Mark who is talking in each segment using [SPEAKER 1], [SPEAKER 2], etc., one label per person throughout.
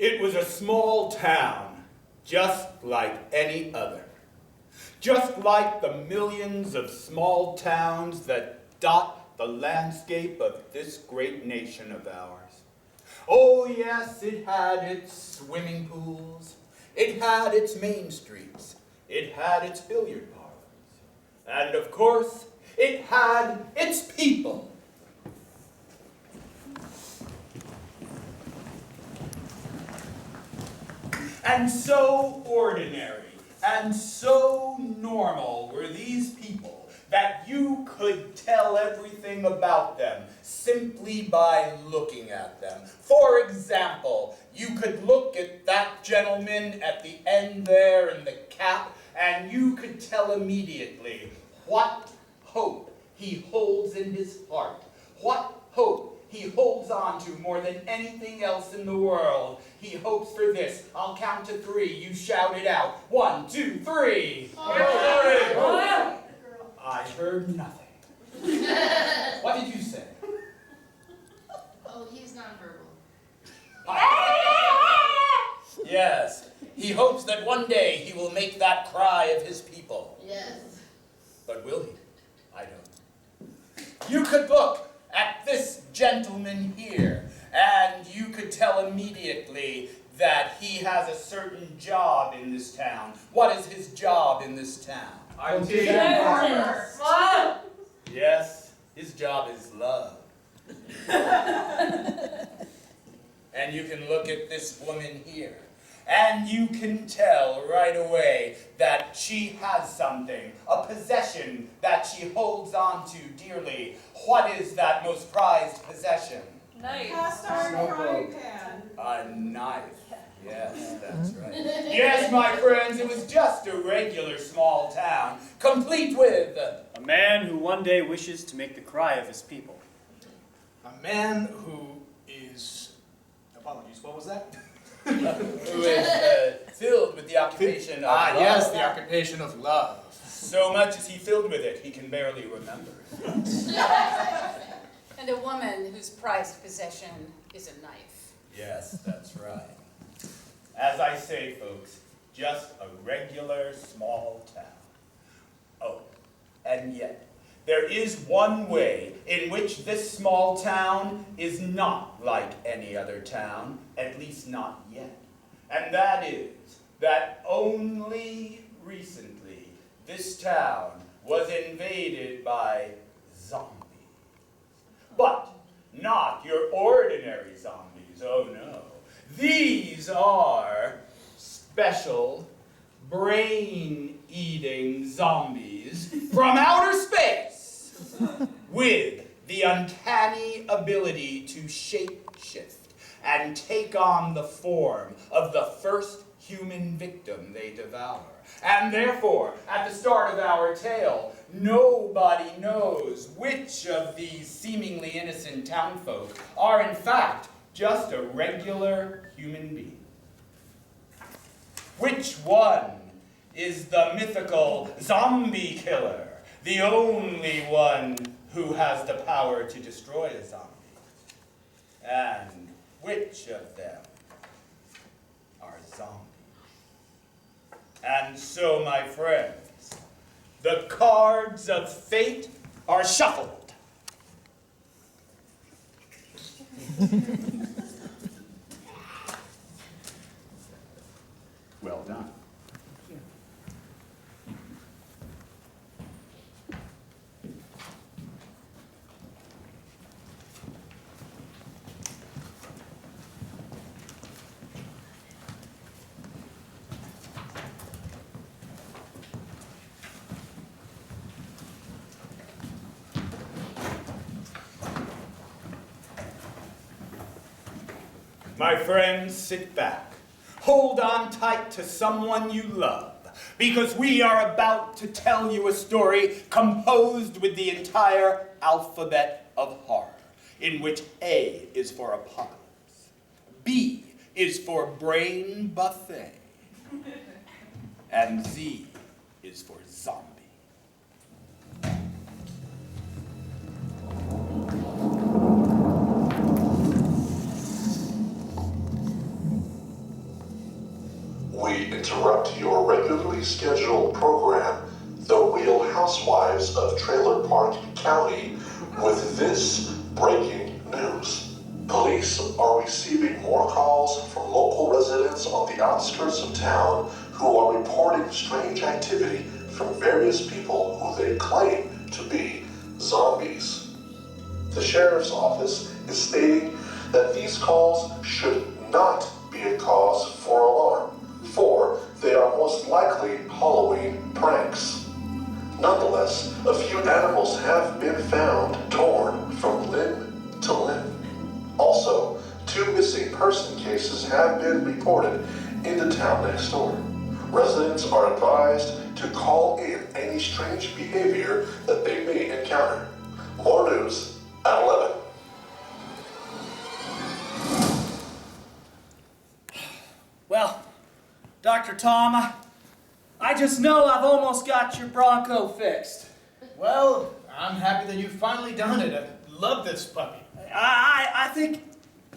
[SPEAKER 1] It was a small town, just like any other. Just like the millions of small towns that dot the landscape of this great nation of ours. Oh yes, it had its swimming pools, it had its main streets, it had its billiard parlors, and of course, it had its people. And so ordinary and so normal were these people that you could tell everything about them simply by looking at them. For example, you could look at that gentleman at the end there in the cap, and you could tell immediately what hope he holds in his heart, what hope he holds on to more than anything else in the world. He hopes for this. I'll count to 3. You shout it out. 1, 2, 3. I heard nothing. What did you say?
[SPEAKER 2] Oh, he's nonverbal.
[SPEAKER 1] Yes. He hopes that one day he will make that cry of his people.
[SPEAKER 2] Yes.
[SPEAKER 1] But will he? I don't. You could look at this gentleman here, and you could tell immediately that he has a certain job in this town. What is his job in this town? Yes, his job is love. And you can look at this woman here, and you can tell right away that she has something, a possession that she holds on to dearly. What is that most prized possession?
[SPEAKER 3] Knife.
[SPEAKER 4] Cast iron frying pan.
[SPEAKER 1] A knife. Yes, that's right. Yes, my friends, it was just a regular small town, complete with
[SPEAKER 5] a man who one day wishes to make the cry of his people.
[SPEAKER 6] A man who is... Apologies, what was that?
[SPEAKER 1] who is filled with the occupation of love.
[SPEAKER 6] Yes, the occupation of love.
[SPEAKER 1] So much as he filled with it, he can barely remember.
[SPEAKER 3] And a woman whose prized possession is a knife.
[SPEAKER 1] Yes, that's right. As I say, folks, just a regular small town. Oh, and yet, there is one way in which this small town is not like any other town, at least not yet. And that is that only recently this town was invaded by zombies. But not your ordinary zombies, oh no. These are special, brain-eating zombies from outer space with the uncanny ability to shapeshift and take on the form of the first human victim they devour. And therefore, at the start of our tale, nobody knows which of these seemingly innocent townfolk are in fact just a regular human being. Which one is the mythical zombie killer, the only one who has the power to destroy a zombie? And which of them are zombies? And so, my friends, the cards of fate are shuffled. Well done. My friends, sit back. Hold on tight to someone you love, because we are about to tell you a story composed with the entire alphabet of horror, in which A is for apocalypse, B is for brain buffet, and Z is for zombie.
[SPEAKER 2] interrupt your regularly scheduled program, The Real Housewives of Trailer Park County, with this breaking news. Police are receiving more calls from local residents on the outskirts of town who are reporting strange activity from various people who they claim to be zombies. The sheriff's office is stating that these calls should not be a cause for alarm, for they are most likely Halloween pranks. Nonetheless, a few animals have been found torn from limb to limb. Also, 2 missing person cases have been reported in the town next door. Residents are advised to call in any strange behavior that they may encounter. More news at 11.
[SPEAKER 7] Well, Dr. Tom, I just know I've almost got your Bronco fixed.
[SPEAKER 6] Well, I'm happy that you've finally done it. I love this puppy.
[SPEAKER 7] I think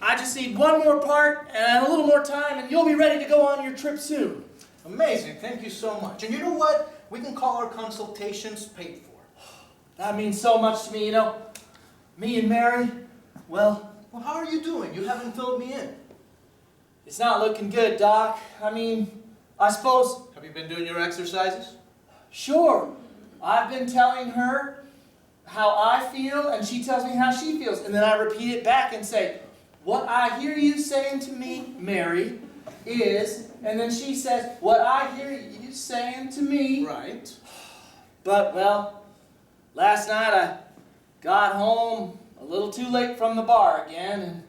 [SPEAKER 7] I just need one more part and a little more time, and you'll be ready to go on your trip soon.
[SPEAKER 6] Amazing, thank you so much. And you know what? We can call our consultations paid for.
[SPEAKER 7] That means so much to me, you know. Me and Mary, well,
[SPEAKER 6] How are you doing? You haven't filled me in.
[SPEAKER 7] it's not looking good, Doc. I mean, I suppose,
[SPEAKER 6] Have you been doing your exercises?
[SPEAKER 7] sure, I've been telling her how I feel, and she tells me how she feels, and then I repeat it back and say, what I hear you saying to me, Mary, is, and then she says, what I hear you saying to me.
[SPEAKER 6] Right.
[SPEAKER 7] But, well, last night I got home a little too late from the bar again, and,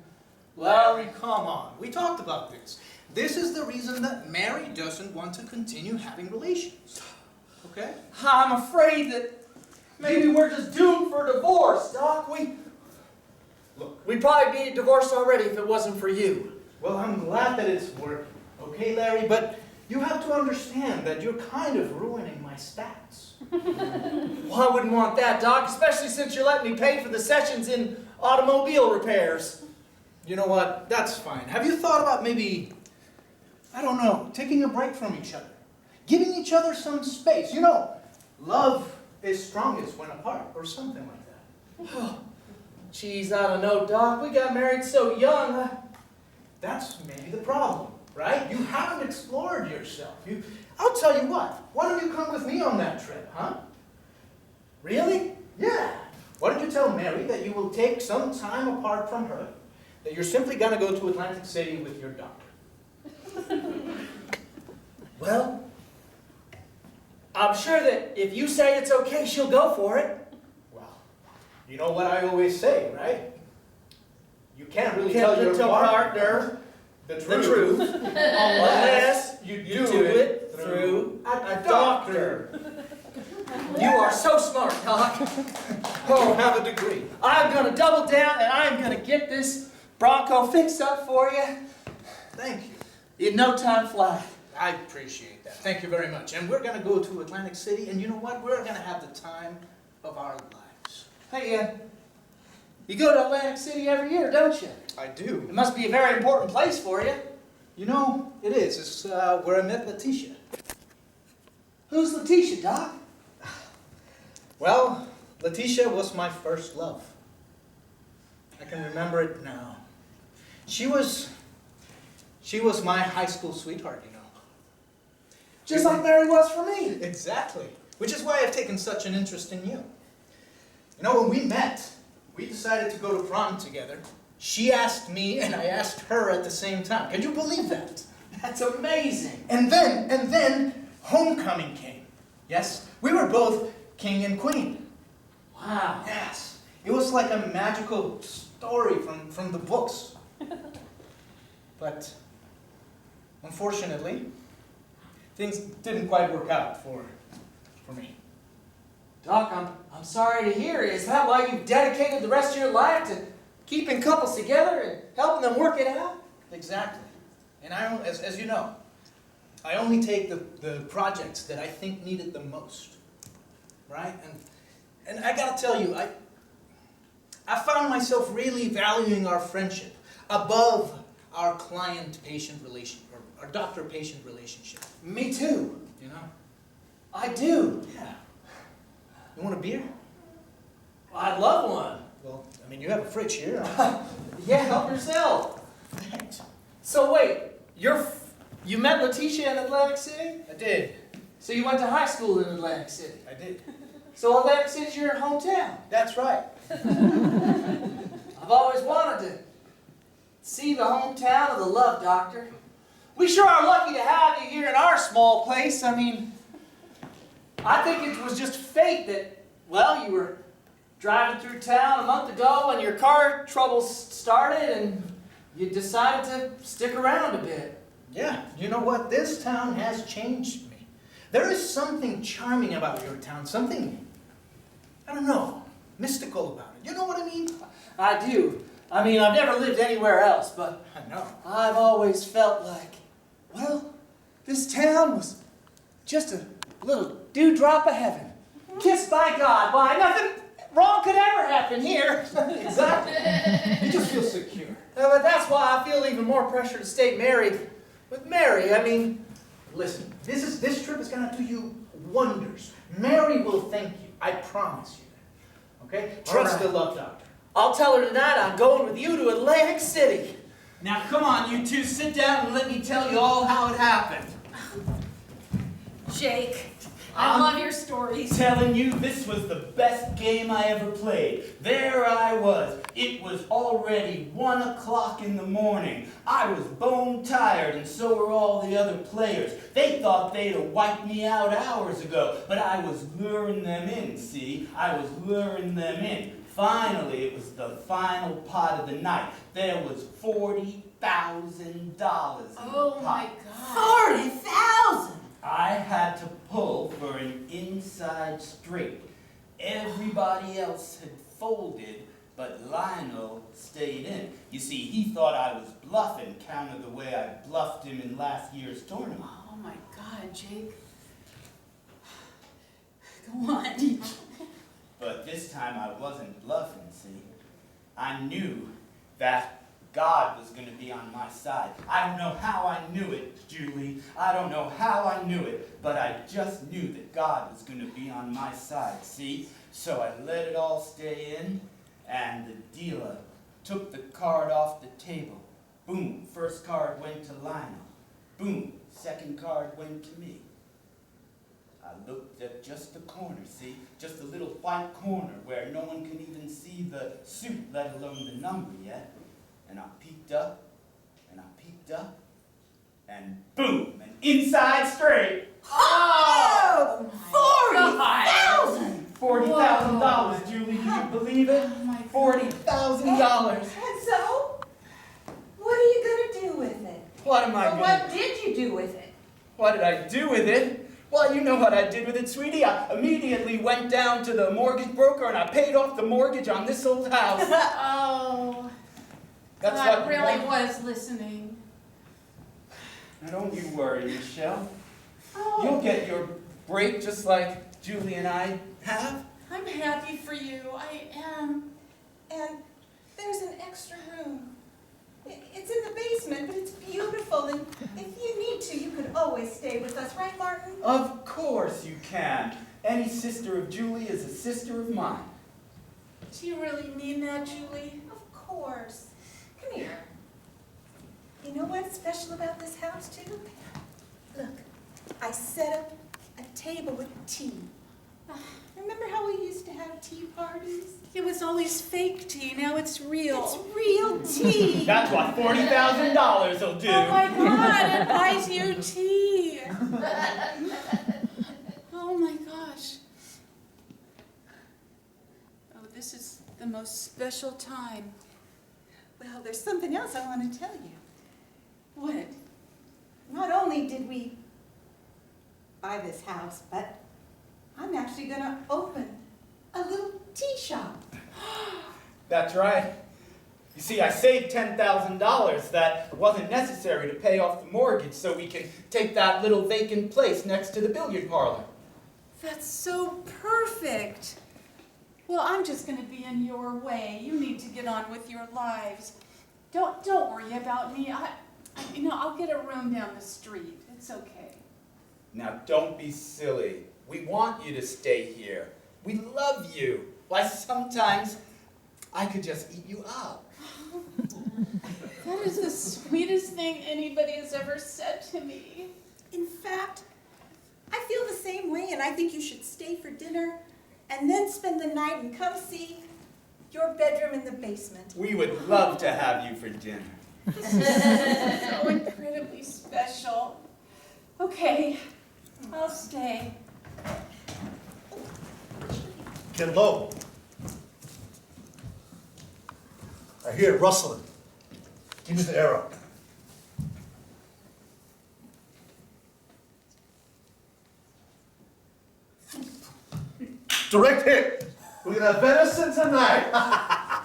[SPEAKER 7] well,
[SPEAKER 6] Larry, come on. We talked about this. This is the reason that Mary doesn't want to continue having relations. Okay?
[SPEAKER 7] I'm afraid that maybe we're just doomed for divorce, Doc. We'd probably be divorced already if it wasn't for you.
[SPEAKER 6] Well, I'm glad that it's working. Okay, Larry, but you have to understand that you're kind of ruining my stats.
[SPEAKER 7] Well, I wouldn't want that, Doc, especially since you're letting me pay for the sessions in automobile repairs.
[SPEAKER 6] You know what? That's fine. Have you thought about maybe, I don't know, taking a break from each other? Giving each other some space. You know, love is strongest when apart, or something like that.
[SPEAKER 7] Oh, geez, I don't know, Doc. We got married so young.
[SPEAKER 6] That's maybe the problem, right? You haven't explored yourself. I'll tell you what. Why don't you come with me on that trip, huh?
[SPEAKER 7] Really?
[SPEAKER 6] Yeah. Why don't you tell Mary that you will take some time apart from her, that you're simply going to go to Atlantic City with your doctor?
[SPEAKER 7] Well, I'm sure that if you say it's okay, she'll go for it.
[SPEAKER 6] Well, you know what I always say, right? You can't really tell your
[SPEAKER 7] partner
[SPEAKER 6] the
[SPEAKER 7] the
[SPEAKER 6] truth,
[SPEAKER 7] truth
[SPEAKER 6] unless
[SPEAKER 7] unless
[SPEAKER 6] you
[SPEAKER 7] do it through a doctor. You are so smart, Doc.
[SPEAKER 6] Oh, have a degree.
[SPEAKER 7] I'm going to double down and I'm going to get this Bronco fixed up for you
[SPEAKER 6] Thank you.
[SPEAKER 7] in no time flat.
[SPEAKER 6] I appreciate that. Thank you very much. And we're going to go to Atlantic City, and you know what? We're going to have the time of our lives.
[SPEAKER 7] Hey, you go to Atlantic City every year, don't you?
[SPEAKER 6] I do.
[SPEAKER 7] It must be a very important place for you.
[SPEAKER 6] You know, it is. It's where I met Letitia.
[SPEAKER 7] Who's Letitia, Doc?
[SPEAKER 6] Well, Letitia was my first love. I can remember it now. She was my high school sweetheart, you know.
[SPEAKER 7] Just like Mary was for me.
[SPEAKER 6] Exactly. Which is why I've taken such an interest in you. You know, when we met, we decided to go to prom together. She asked me, and I asked her at the same time. Can you believe that?
[SPEAKER 7] That's amazing.
[SPEAKER 6] And then, homecoming came. Yes, we were both king and queen.
[SPEAKER 7] Wow.
[SPEAKER 6] Yes, it was like a magical story from the books. But, unfortunately, things didn't quite work out for me.
[SPEAKER 7] Doc, I'm sorry to hear. Is that why you've dedicated the rest of your life to keeping couples together and helping them work it out?
[SPEAKER 6] Exactly. And as you know, I only take the projects that I think needed the most. Right? And I gotta tell you, I found myself really valuing our friendship above our client-patient relationship, or our doctor-patient relationship.
[SPEAKER 7] Me too.
[SPEAKER 6] You know?
[SPEAKER 7] I do.
[SPEAKER 6] Yeah. You want a beer?
[SPEAKER 7] I'd love one.
[SPEAKER 6] Well, I mean, you have a fridge here.
[SPEAKER 7] Yeah, help yourself.
[SPEAKER 6] Thanks.
[SPEAKER 7] So wait, you met Letitia in Atlantic City?
[SPEAKER 6] I did.
[SPEAKER 7] So you went to high school in Atlantic City?
[SPEAKER 6] I did.
[SPEAKER 7] So Atlantic City's your hometown?
[SPEAKER 6] That's right.
[SPEAKER 7] I've always wanted to see the hometown of the Love Doctor. We sure are lucky to have you here in our small place. I mean, I think it was just fate that, well, you were driving through town a month ago and your car troubles started and you decided to stick around a bit.
[SPEAKER 6] Yeah, you know what? This town has changed me. There is something charming about your town, something, I don't know, mystical about it. You know what I mean?
[SPEAKER 7] I do. I mean, I've never lived anywhere else, but
[SPEAKER 6] I know.
[SPEAKER 7] I've always felt like, well, this town was just a little dewdrop of heaven. Kissed by God. Why, nothing wrong could ever happen here.
[SPEAKER 6] Exactly. You just feel secure.
[SPEAKER 7] But that's why I feel even more pressure to stay married with Mary. I mean,
[SPEAKER 6] Listen, this trip is going to do you wonders. Mary will thank you. I promise you that. Okay? Trust
[SPEAKER 7] right.
[SPEAKER 6] the Love Doctor.
[SPEAKER 7] I'll tell her tonight I'm going with you to Atlantic City.
[SPEAKER 1] Now come on, you two, sit down and let me tell you all how it happened.
[SPEAKER 3] Jake, I love your stories.
[SPEAKER 1] Telling you this was the best game I ever played. There I was. It was already 1 o'clock in the morning. I was bone tired and so were all the other players. They thought they'd have wiped me out hours ago, but I was luring them in, see? I was luring them in. Finally, it was the final pot of the night. There was $40,000 in the pot.
[SPEAKER 3] Oh my God.
[SPEAKER 4] 40,000!
[SPEAKER 1] I had to pull for an inside straight. Everybody else had folded, but Lionel stayed in. You see, he thought I was bluffing, counted the way I bluffed him in last year's tournament.
[SPEAKER 3] Oh my God, Jake. Go on.
[SPEAKER 1] But this time I wasn't bluffing, see? I knew that God was going to be on my side. I don't know how I knew it, Julie. I don't know how I knew it, but I just knew that God was going to be on my side, see? So I let it all stay in, and the dealer took the card off the table. Boom, first card went to Lionel. Boom, second card went to me. I looked at just the corner, see? Just a little white corner where no one can even see the suit, let alone the number yet. And I peeked up, and boom, an inside straight.
[SPEAKER 4] Oh! 40,000!
[SPEAKER 1] $40,000, Julie, do you believe it?
[SPEAKER 3] Oh my God.
[SPEAKER 1] $40,000.
[SPEAKER 4] And so, what are you going to do with it?
[SPEAKER 1] What am I
[SPEAKER 4] Or
[SPEAKER 1] going
[SPEAKER 4] what did you do with it?
[SPEAKER 1] What did I do with it? Well, you know what I did with it, sweetie. I immediately went down to the mortgage broker and I paid off the mortgage on this old house.
[SPEAKER 3] Oh,
[SPEAKER 1] That's
[SPEAKER 3] God
[SPEAKER 1] what
[SPEAKER 3] really
[SPEAKER 1] you want.
[SPEAKER 3] was listening.
[SPEAKER 1] Now don't you worry, Michelle.
[SPEAKER 3] Oh,
[SPEAKER 1] You'll get your break just like Julie and I have.
[SPEAKER 3] I'm happy for you. I am.
[SPEAKER 4] And there's an extra room. It's in the basement, but it's beautiful, and if you need to, you could always stay with us, right, Martin?
[SPEAKER 1] Of course you can. Any sister of Julie is a sister of mine.
[SPEAKER 3] Do you really mean that, Julie?
[SPEAKER 4] Of course. Come here. You know what's special about this house, too? Look, I set up a table with tea. Remember how we used to have tea parties?
[SPEAKER 3] It was always fake tea. Now it's real.
[SPEAKER 4] It's real tea.
[SPEAKER 1] That's what $40,000 will do.
[SPEAKER 3] Oh my God, it buys you tea. Oh my gosh. Oh, this is the most special time.
[SPEAKER 4] Well, there's something else I want to tell you.
[SPEAKER 3] What?
[SPEAKER 4] Not only did we buy this house, but I'm actually going to open a little tea shop.
[SPEAKER 1] That's right. You see, I saved $10,000 that wasn't necessary to pay off the mortgage so we can take that little vacant place next to the billiard parlor.
[SPEAKER 3] That's so perfect. Well, I'm just going to be in your way. You need to get on with your lives. Don't worry about me. I'll get a room down the street. It's okay.
[SPEAKER 1] Now don't be silly. We want you to stay here. We love you.
[SPEAKER 6] Why, sometimes I could just eat you up.
[SPEAKER 3] That is the sweetest thing anybody has ever said to me.
[SPEAKER 4] In fact, I feel the same way, and I think you should stay for dinner and then spend the night and come see your bedroom in the basement.
[SPEAKER 1] We would love to have you for dinner.
[SPEAKER 3] This is so incredibly special. Okay, I'll stay.
[SPEAKER 8] Get low. I hear it rustling. Give me the arrow. Direct hit. We're gonna have venison tonight.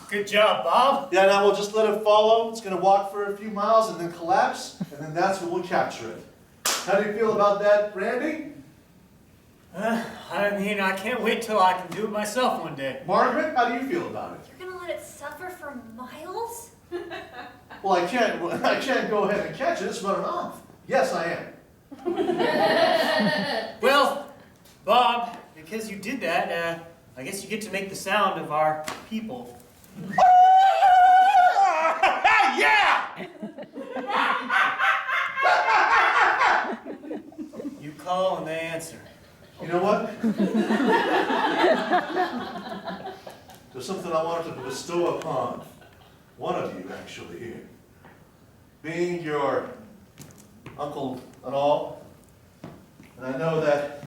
[SPEAKER 5] Good job, Bob.
[SPEAKER 8] Yeah, now we'll just let it follow. It's gonna walk for a few miles and then collapse, and then that's when we'll capture it. How do you feel about that, Randy?
[SPEAKER 5] I mean, I can't wait till I can do it myself one day.
[SPEAKER 8] Margaret, how do you feel about it?
[SPEAKER 9] You're gonna let it suffer for miles?
[SPEAKER 8] Well, I can't go ahead and catch it. It's running off. Yes, I am.
[SPEAKER 5] Well, Bob, because you did that, I guess you get to make the sound of our people.
[SPEAKER 8] Yeah!
[SPEAKER 5] You call and they answer.
[SPEAKER 8] You know what? There's something I wanted to bestow upon one of you, actually, here. Being your uncle and all, and I know that